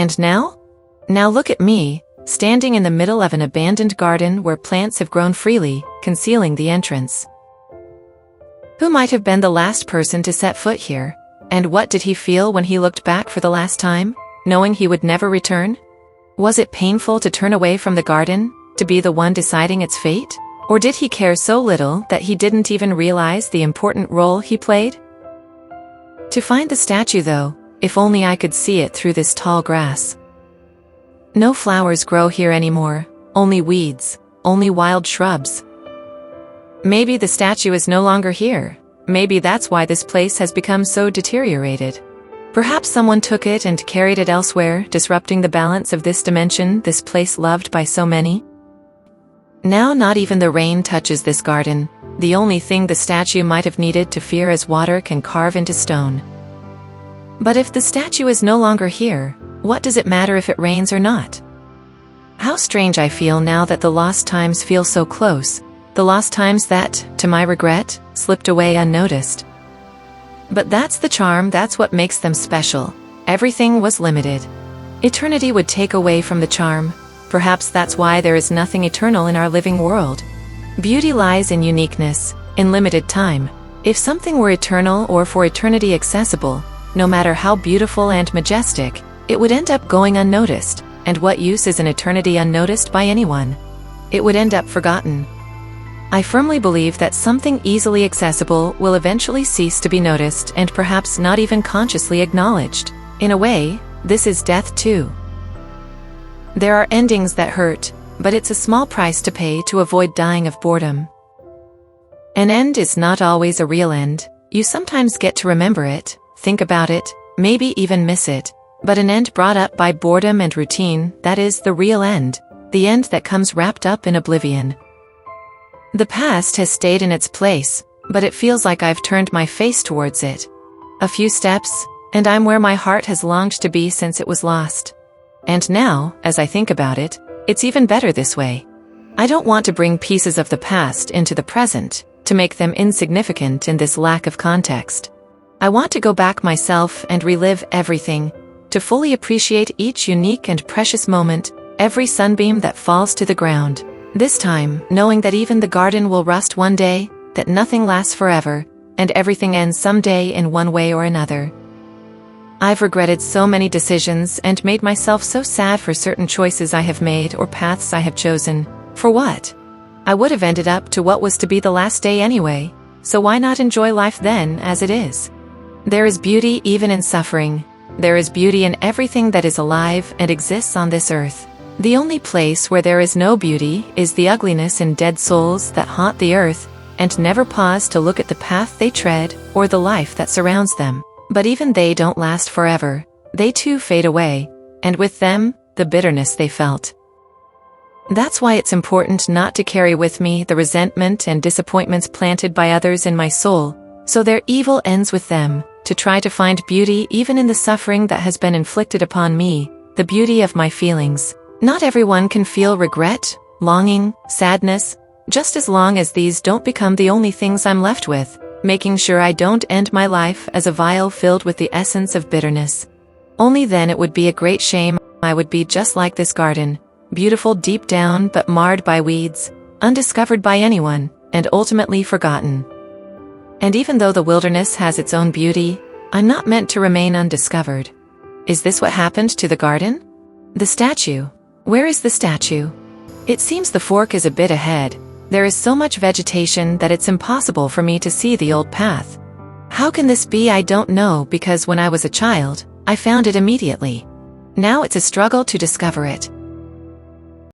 And now? Now look at me, standing in the middle of an abandoned garden where plants have grown freely, concealing the entrance. Who might have been the last person to set foot here? And what did he feel when he looked back for the last time, knowing he would never return? Was it painful to turn away from the garden, to be the one deciding its fate? Or did he care so little that he didn't even realize the important role he played? To find the statue though, if only I could see it through this tall grass. No flowers grow here anymore, only weeds, only wild shrubs. Maybe the statue is no longer here. Maybe that's why this place has become so deteriorated. Perhaps someone took it and carried it elsewhere, disrupting the balance of this dimension, this place loved by so many. Now not even the rain touches this garden. The only thing the statue might have needed to fear as water can carve into stone. But if the statue is no longer here, what does it matter if it rains or not? How strange I feel now that the lost times feel so close, the lost times that, to my regret, slipped away unnoticed. But that's the charm, that's what makes them special. Everything was limited. Eternity would take away from the charm. Perhaps that's why there is nothing eternal in our living world. Beauty lies in uniqueness, in limited time. If something were eternal or for eternity accessible, no matter how beautiful and majestic, it would end up going unnoticed. And what use is an eternity unnoticed by anyone? It would end up forgotten. I firmly believe that something easily accessible will eventually cease to be noticed and perhaps not even consciously acknowledged. In a way, this is death too. There are endings that hurt, but it's a small price to pay to avoid dying of boredom. An end is not always a real end. You sometimes get to remember it, think about it, maybe even miss it. But an end brought up by boredom and routine, that is the real end, the end that comes wrapped up in oblivion. The past has stayed in its place, but it feels like I've turned my face towards it. A few steps, and I'm where my heart has longed to be since it was lost. And now, as I think about it, it's even better this way. I don't want to bring pieces of the past into the present, to make them insignificant in this lack of context. I want to go back myself and relive everything, to fully appreciate each unique and precious moment, every sunbeam that falls to the ground. This time, knowing that even the garden will rust one day, that nothing lasts forever, and everything ends someday in one way or another. I've regretted so many decisions and made myself so sad for certain choices I have made or paths I have chosen. For what? I would have ended up to what was to be the last day anyway, so why not enjoy life then as it is? There is beauty even in suffering. There is beauty in everything that is alive and exists on this earth. The only place where there is no beauty is the ugliness in dead souls that haunt the earth and never pause to look at the path they tread or the life that surrounds them. But even they don't last forever. They too fade away, and with them, the bitterness they felt. That's why it's important not to carry with me the resentment and disappointments planted by others in my soul, so their evil ends with them, to try to find beauty even in the suffering that has been inflicted upon me, the beauty of my feelings. Not everyone can feel regret, longing, sadness, just as long as these don't become the only things I'm left with, making sure I don't end my life as a vial filled with the essence of bitterness. Only then it would be a great shame. I would be just like this garden, beautiful deep down but marred by weeds, undiscovered by anyone, and ultimately forgotten. And even though the wilderness has its own beauty, I'm not meant to remain undiscovered. Is this what happened to the garden? The statue. Where is the statue? It seems the fork is a bit ahead. There is so much vegetation that it's impossible for me to see the old path. How can this be? I don't know, because when I was a child, I found it immediately. Now it's a struggle to discover it.